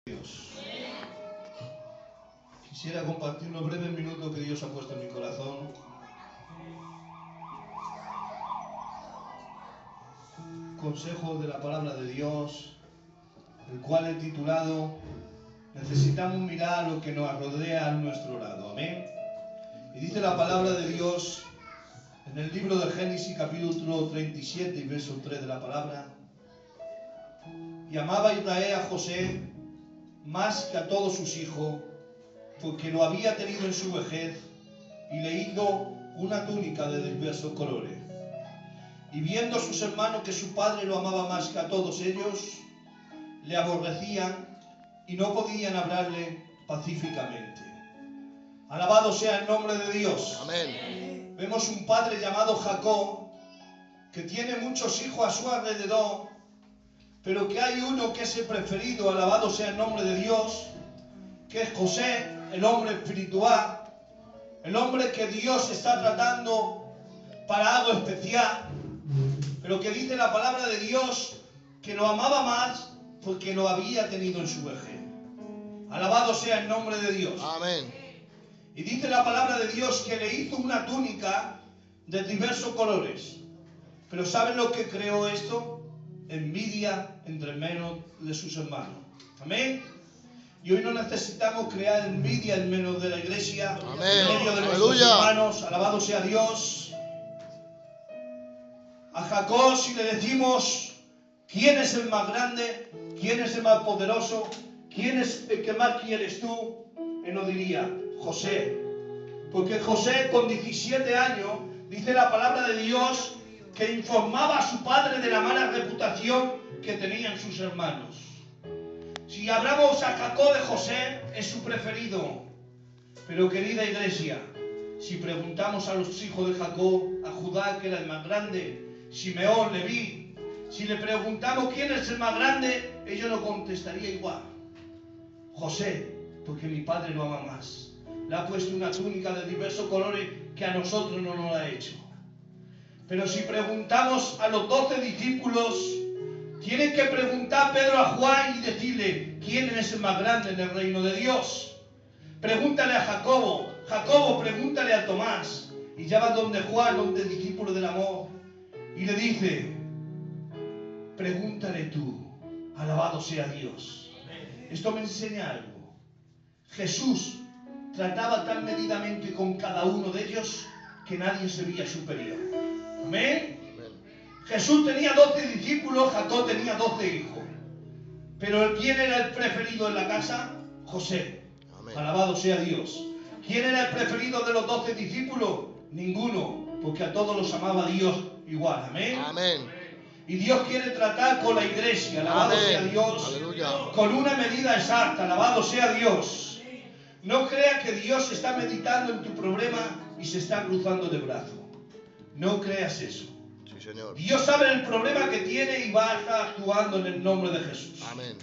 Dios. Quisiera compartir unos breves minutos que Dios ha puesto en mi corazón. Consejos de la palabra de Dios, el cual he titulado Necesitamos mirar lo que nos rodea a nuestro lado. Amén. Y dice la palabra de Dios en el libro de Génesis capítulo 37 y verso 3 de la palabra. Y amaba Israel a José más que a todos sus hijos, porque lo había tenido en su vejez, y le hizo una túnica de diversos colores. Y viendo sus hermanos que su padre lo amaba más que a todos ellos, le aborrecían y no podían hablarle pacíficamente. Alabado sea el nombre de Dios. Amén. Vemos un padre llamado Jacob, que tiene muchos hijos a su alrededor, pero que hay uno que es el preferido, alabado sea el nombre de Dios, que es José, el hombre espiritual, el hombre que Dios está tratando para algo especial, pero que dice la palabra de Dios que lo amaba más porque lo había tenido en su vejez. Alabado sea el nombre de Dios. Amén. Y dice la palabra de Dios que le hizo una túnica de diversos colores. Pero ¿saben lo que creó esto? Envidia entre menos de sus hermanos. Amén. Y hoy no necesitamos crear envidia en menos de la iglesia, Amén. en medio de nuestros Aleluya. hermanos. Alabado sea Dios. A Jacob, si le decimos quién es el más grande, quién es el más poderoso, quién es el que más quieres tú, él nos diría José. Porque José, con 17 años, dice la palabra de Dios que informaba a su padre de la mala reputación que tenían sus hermanos. Si hablamos a Jacob de José, es su preferido. Pero querida iglesia, si preguntamos a los hijos de Jacob, a Judá, que era el más grande, Simeón, Leví, si le preguntamos quién es el más grande, ellos no contestarían igual. José, porque mi padre lo ama más. Le ha puesto una túnica de diversos colores que a nosotros no nos la ha hecho. Pero si preguntamos a los 12 discípulos, tienen que preguntar Pedro a Juan y decirle quién es el más grande en el reino de Dios. Pregúntale a Jacobo, Jacobo, pregúntale a Tomás. Y ya va donde Juan, donde el discípulo del amor, y le dice, pregúntale tú, alabado sea Dios. Esto me enseña algo. Jesús trataba tan medidamente con cada uno de ellos que nadie se veía superior. Amén. Jesús tenía 12 discípulos, Jacob tenía 12 hijos. Pero ¿quién era el preferido en la casa? José. Amén. Alabado sea Dios. ¿Quién era el preferido de los 12 discípulos? Ninguno, porque a todos los amaba Dios igual. Amén. Amén. Y Dios quiere tratar con la iglesia, alabado Amén. sea Dios, Aleluya. con una medida exacta, alabado sea Dios. No creas que Dios está meditando en tu problema y se está cruzando de brazo. No creas eso. Sí, Señor. Dios sabe el problema que tiene y va a estar actuando en el nombre de Jesús. Amén.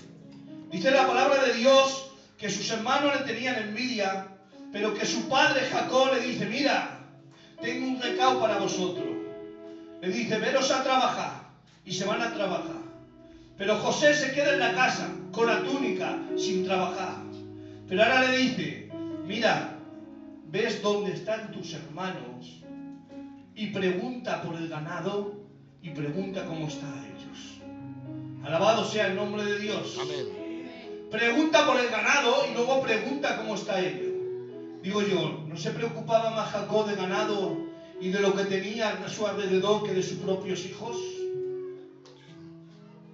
Dice la palabra de Dios que sus hermanos le tenían envidia, pero que su padre Jacob le dice, mira, tengo un recado para vosotros. Le dice, veros a trabajar. Y se van a trabajar. Pero José se queda en la casa con la túnica sin trabajar. Pero ahora le dice, mira, ves dónde están tus hermanos y pregunta por el ganado y pregunta cómo están ellos. Alabado sea el nombre de Dios. Amén. Pregunta por el ganado y luego pregunta cómo está ellos. Digo yo, ¿no se preocupaba más Jacob de ganado y de lo que tenía a su alrededor que de sus propios hijos?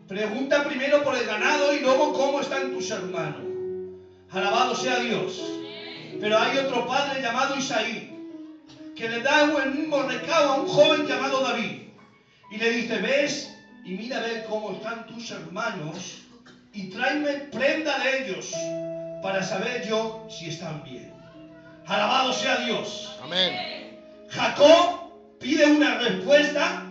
Pregunta primero por el ganado y luego cómo están tus hermanos. Alabado sea Dios. Pero hay otro padre llamado Isaí que le da el mismo recado a un joven llamado David. Y le dice, ves y mira a ver cómo están tus hermanos y tráeme prenda de ellos para saber yo si están bien. Alabado sea Dios. Amén. Jacob pide una respuesta.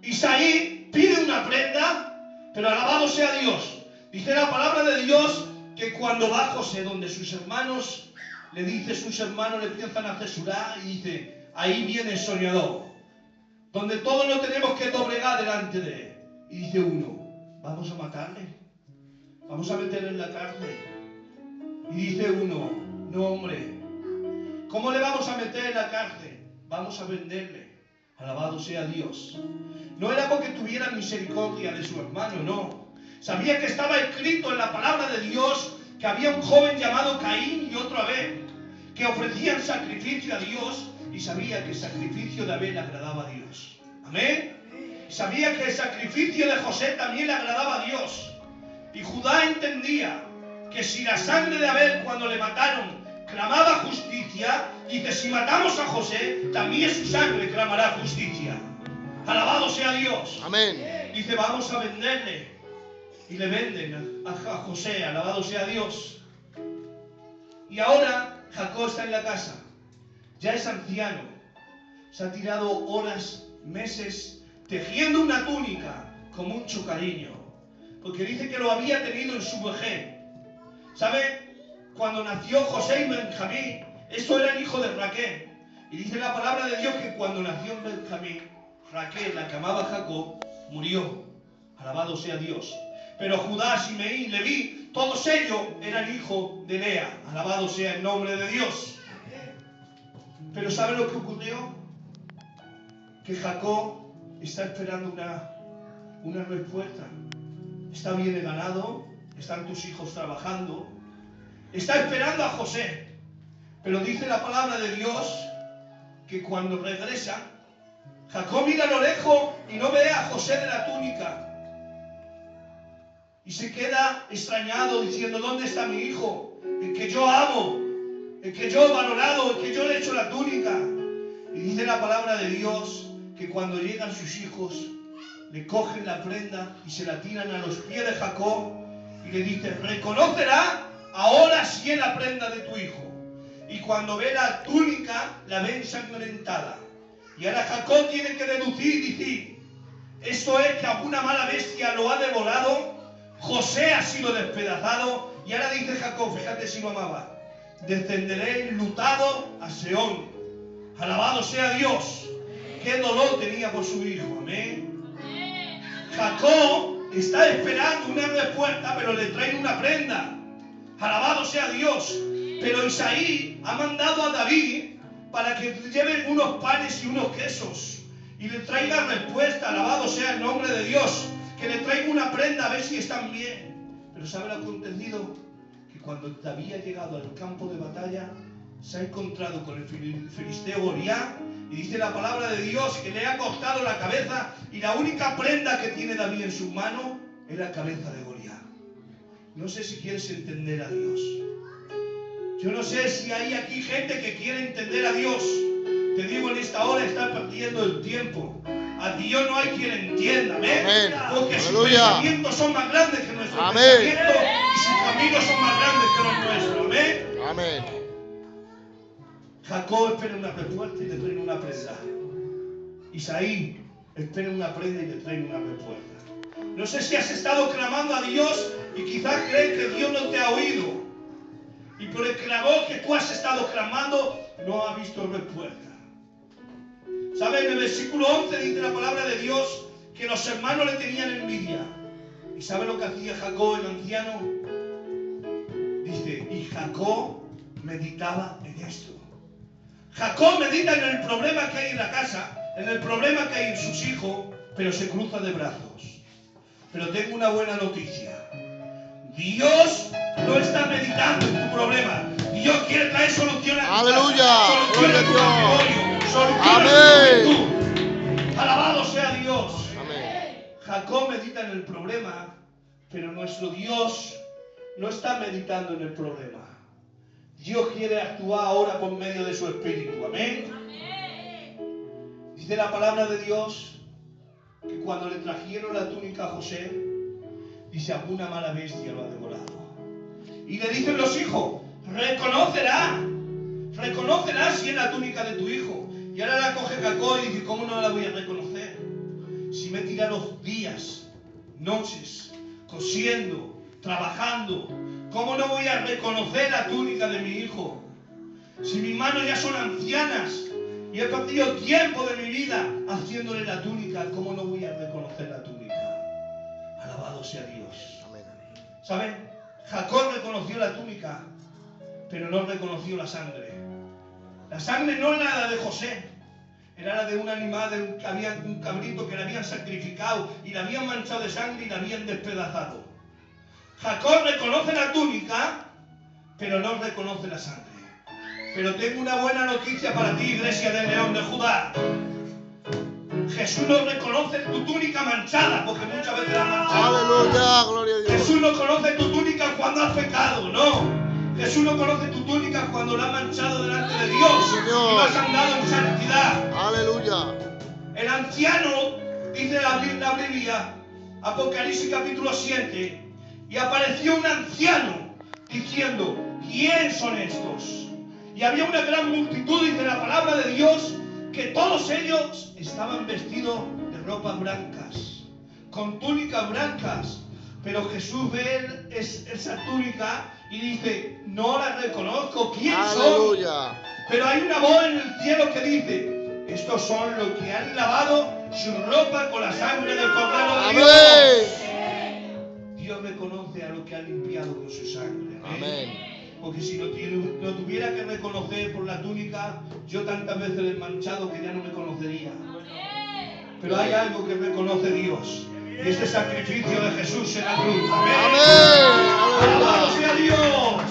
Isaí pide una prenda, pero alabado sea Dios. Dice la palabra de Dios que cuando va José donde sus hermanos, le dice sus hermanos, le empiezan a asesorar y dice, ahí viene el soñador, donde todos lo tenemos que doblegar delante de él. Y dice uno, vamos a matarle. Vamos a meterle en la cárcel. Y dice uno, no hombre, ¿cómo le vamos a meter en la cárcel? Vamos a venderle. Alabado sea Dios. No era porque tuviera misericordia de su hermano, no. Sabía que estaba escrito en la palabra de Dios que había un joven llamado Caín y otro Abel, que ofrecían sacrificio a Dios, y sabía que el sacrificio de Abel agradaba a Dios. Amén. Sabía que el sacrificio de José también le agradaba a Dios. Y Judá entendía que si la sangre de Abel cuando le mataron clamaba justicia, dice, si matamos a José, también su sangre clamará justicia. Alabado sea Dios. Amén. Dice, vamos a venderle. Y le venden a José, alabado sea Dios. Y ahora Jacob está en la casa. Ya es anciano. Se ha tirado horas, meses, tejiendo una túnica como un chocarino. Porque dice que lo había tenido en su vejez. ¿Sabe? Cuando nació José y Benjamín, eso era el hijo de Raquel. Y dice la palabra de Dios que cuando nació Benjamín, Raquel, la que amaba a Jacob, murió. Alabado sea Dios. Pero Judá, Simeí, Leví, todos ellos eran hijos de Lea. Alabado sea el nombre de Dios. Pero ¿sabe lo que ocurrió? Que Jacob está esperando una respuesta. Está bien ganado, están tus hijos trabajando. Está esperando a José. Pero dice la palabra de Dios que cuando regresa, Jacob mira a lo lejos y no ve a José de la túnica. Y se queda extrañado diciendo, ¿dónde está mi hijo? El que yo amo, el que yo he valorado, el que yo le he hecho la túnica. Y dice la palabra de Dios que cuando llegan sus hijos, le cogen la prenda y se la tiran a los pies de Jacob y le dicen, reconocerá ahora sí es la prenda de tu hijo. Y cuando ve la túnica, la ve ensangrentada. Y ahora Jacob tiene que deducir y decir, esto es que alguna mala bestia lo ha devorado, José ha sido despedazado, y ahora dice Jacob, fíjate si lo amaba, descenderé enlutado a Seón. Alabado sea Dios. Qué dolor tenía por su hijo. Amén. Jacob está esperando una respuesta, pero le traen una prenda. Alabado sea Dios. Pero Isaí ha mandado a David para que lleven unos panes y unos quesos y le traiga respuesta. Alabado sea el nombre de Dios. Que le traiga una prenda a ver si están bien. Pero ¿sabe lo acontecido? Que cuando David ha llegado al campo de batalla, se ha encontrado con el filisteo Goliat, y dice la palabra de Dios que le ha cortado la cabeza, y la única prenda que tiene David en sus manos es la cabeza de Goliat. No sé si quieres entender a Dios. Yo no sé si hay aquí gente que quiere entender a Dios. Te digo, en esta hora estás perdiendo el tiempo. A Dios no hay quien entienda. Amén. Amén. Porque sus Aleluya. pensamientos son más grandes que nuestros Amén. pensamientos, y sus caminos son más grandes que los nuestros. Amén. Amén. Jacob espera una respuesta y le traen una prenda. Isaí espera una prenda y le traen una respuesta. No sé si has estado clamando a Dios y quizás crees que Dios no te ha oído. Y por el clamor que tú has estado clamando, no has visto respuesta. ¿Sabes? En el versículo 11 dice la palabra de Dios que los hermanos le tenían envidia. ¿Y sabe lo que hacía Jacob, el anciano? Dice, y Jacob meditaba en esto. Jacob medita en el problema que hay en la casa, en el problema que hay en sus hijos, pero se cruza de brazos. Pero tengo una buena noticia. Dios no está meditando en tu problema. Dios quiere traer soluciones a tu Aleluya. casa, soluciones a tu Gloria a Dios. matrimonio, soluciones Amén. a tu juventud. Alabado sea Dios. Amén. Jacob medita en el problema, pero nuestro Dios no está meditando en el problema. Dios quiere actuar ahora por medio de su Espíritu. Amén. Dice la palabra de Dios que cuando le trajeron la túnica a José, dice, alguna mala bestia lo ha devorado. Y le dicen los hijos, reconocerá si es la túnica de tu hijo. Y ahora la coge Jacob y dice, ¿cómo no la voy a reconocer? Si me he tirado días, noches, cosiendo, trabajando, ¿cómo no voy a reconocer la túnica de mi hijo? Si mis manos ya son ancianas y he perdido tiempo de mi vida haciéndole la túnica, ¿cómo no voy a reconocer la túnica? Alabado sea Dios. Amén. ¿Saben? Jacob reconoció la túnica, pero no reconoció la sangre. La sangre no era la de José, era la de un animal, un cabrito que le habían sacrificado y le habían manchado de sangre y le habían despedazado. Jacob reconoce la túnica, pero no reconoce la sangre. Pero tengo una buena noticia para ti, iglesia del León de Judá. Jesús no reconoce tu túnica manchada, porque muchas veces la manchada. Aleluya, gloria a Dios. Jesús no conoce tu túnica cuando has pecado, no. Jesús no conoce tu túnica cuando la has manchado delante de Dios Sí, y Señor. no has andado en santidad. Aleluya. El anciano, dice la Biblia, Apocalipsis capítulo 7, y apareció un anciano diciendo, ¿quién son estos? Y había una gran multitud, dice la palabra de Dios, que todos ellos estaban vestidos de ropas blancas, con túnicas blancas. Pero Jesús ve esa túnica y dice, no la reconozco, ¿quién son? Aleluya. Pero hay una voz en el cielo que dice, estos son los que han lavado su ropa con la sangre del Cordero de Dios. Amén. Dios reconoce a los que han limpiado con su sangre. Amén. Porque si no tuviera que reconocer por la túnica, yo tantas veces le he manchado que ya no me conocería. Pero hay algo que reconoce Dios. Y este sacrificio de Jesús en la cruz. Amén. Amén. ¡Alabado Aleluya. sea Dios!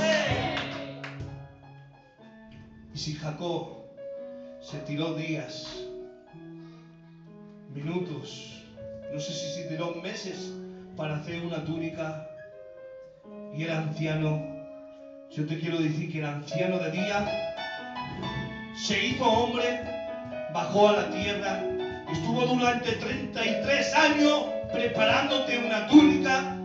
Y si Jacob se tiró días, minutos, no sé si se tiró meses para hacer una túnica, y era anciano, yo te quiero decir que el anciano de día se hizo hombre, bajó a la tierra, estuvo durante 33 años preparándote una túnica.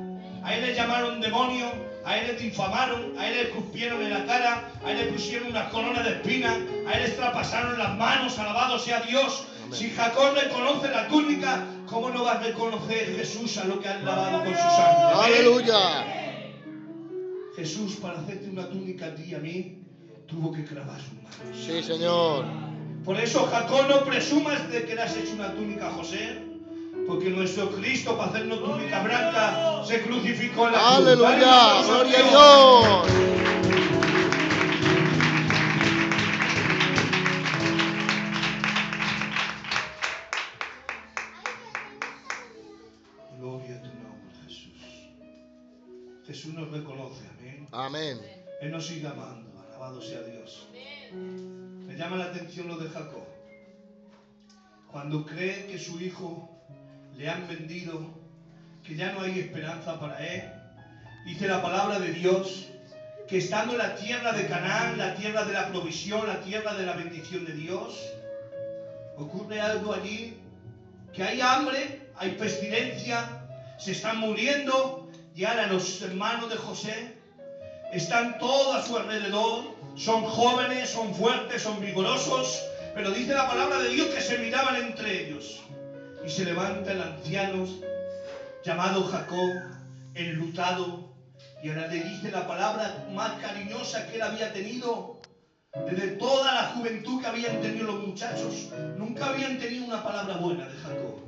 A él le llamaron demonio, a él le difamaron, a él le escupieron en la cara, a él le pusieron una corona de espinas, a él le traspasaron las manos, alabado sea Dios. Amén. Si Jacob reconoce la túnica, ¿cómo no va a reconocer Jesús a lo que han lavado con su sangre? Amén. Aleluya. Jesús, para hacerte una túnica a ti y a mí, tuvo que clavar sus manos. Sí, Señor. Por eso, Jacob, no presumas de que le has hecho una túnica a José, porque nuestro Cristo, para hacernos túnica blanca, se crucificó en la cruz. Aleluya. Dale un aplauso a Gloria a Dios. Gloria a tu nombre, Jesús. Jesús nos reconoce, amén. Amén. Él nos sigue amando, alabado sea Dios. Me llama la atención lo de Jacob. Cuando cree que su hijo le han vendido, que ya no hay esperanza para él, dice la palabra de Dios que estando en la tierra de Canaán, la tierra de la provisión, la tierra de la bendición de Dios, ocurre algo allí, que hay hambre, hay pestilencia, se están muriendo, llegan los hermanos de José, están todos a su alrededor, son jóvenes, son fuertes, son vigorosos, pero dice la palabra de Dios que se miraban entre ellos. Y se levanta el anciano llamado Jacob, enlutado, y ahora le dice la palabra más cariñosa que él había tenido desde toda la juventud que habían tenido los muchachos. Nunca habían tenido una palabra buena de Jacob.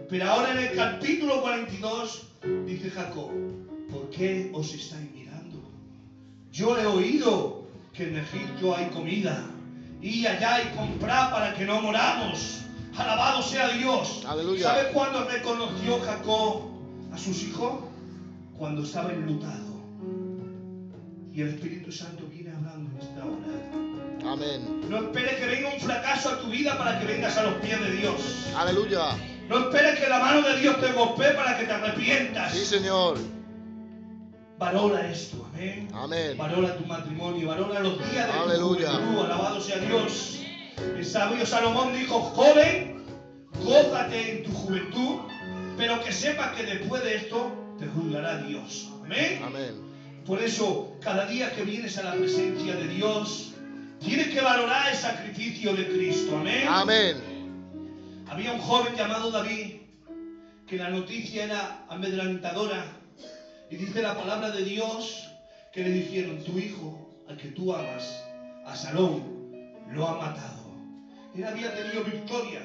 Pero ahora en el capítulo 42 dice Jacob, ¿por qué os estáis mirando? Yo he oído que en Egipto hay comida, y allá y comprad para que no moramos. Alabado sea Dios. Aleluya. ¿Sabe cuándo reconoció Jacob a sus hijos? Cuando estaba enlutado. Y el Espíritu Santo viene hablando en esta hora. Amén. No esperes que venga un fracaso a tu vida para que vengas a los pies de Dios. Aleluya. No esperes que la mano de Dios te golpee para que te arrepientas. Sí, Señor. Valora esto, amén. Amén. Valora tu matrimonio, valora los días de Aleluya. tu juventud, alabado sea Dios. El sabio Salomón dijo, joven, gózate en tu juventud, pero que sepas que después de esto te juzgará Dios. Amén. Amén. Por eso, cada día que vienes a la presencia de Dios, tienes que valorar el sacrificio de Cristo. Amén. Amén. Había un joven llamado David, que la noticia era amedrentadora. Y dice la palabra de Dios que le dijeron, tu hijo, al que tú amas, Absalón, lo ha matado. Él había tenido victoria,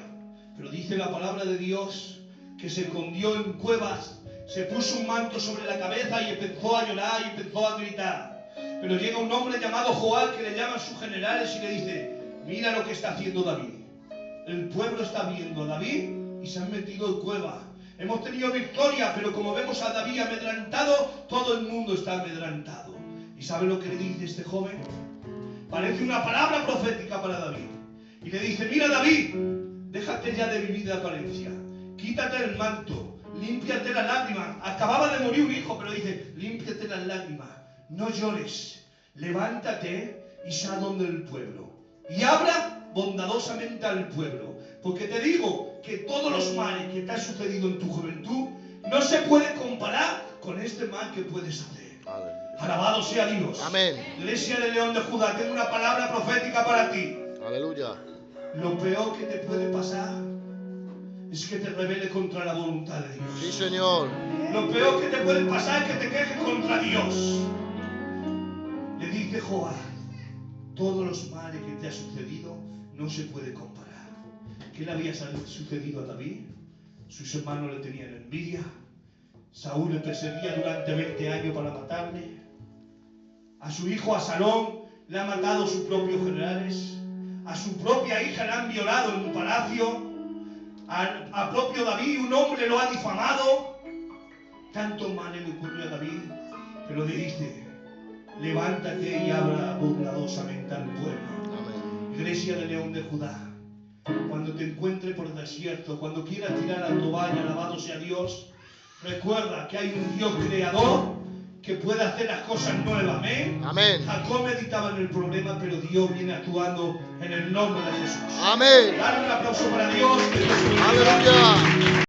pero dice la palabra de Dios que se escondió en cuevas, se puso un manto sobre la cabeza y empezó a llorar y empezó a gritar. Pero llega un hombre llamado Joab, que le llaman sus generales, y le dice: mira lo que está haciendo David. El pueblo está viendo a David y se han metido en cueva. Hemos tenido victoria, pero como vemos a David amedrantado, todo el mundo está amedrantado. ¿Y sabe lo que le dice este joven? Parece una palabra profética para David. Y le dice: mira, David, déjate ya de vivir de apariencia. Quítate el manto, límpiate las lágrimas. Acababa de morir un hijo, pero dice: límpiate las lágrimas. No llores. Levántate y sal donde el pueblo. Y habla bondadosamente al pueblo. Porque te digo que todos los males que te han sucedido en tu juventud no se pueden comparar con este mal que puedes hacer. Aleluya. Alabado sea Dios. Amén. Iglesia de León de Judá, tengo una palabra profética para ti. Aleluya. Lo peor que te puede pasar es que te rebele contra la voluntad de Dios. Sí, Señor. Lo peor que te puede pasar es que te quejes contra Dios. Le dice Joab: todos los males que te ha sucedido no se puede comparar. ¿Qué le había sucedido a David? Sus hermanos le tenían envidia. Saúl le perseguía durante 20 años para matarle. A su hijo Absalón le han matado sus propios generales. A su propia hija la han violado en un palacio. A propio David un hombre lo ha difamado. Tanto mal le ocurrió a David, pero le dice: levántate y habla bondadosamente al pueblo. Amén. Iglesia de León de Judá, cuando te encuentres por el desierto, cuando quieras tirar la toalla, alabado sea Dios, recuerda que hay un Dios creador que puede hacer las cosas nuevas. Amén. Amén. Jacob meditaba en el problema, pero Dios viene actuando en el nombre de Jesús. Amén. Dale un aplauso para Dios. Que Dios lo bendiga. Aleluya.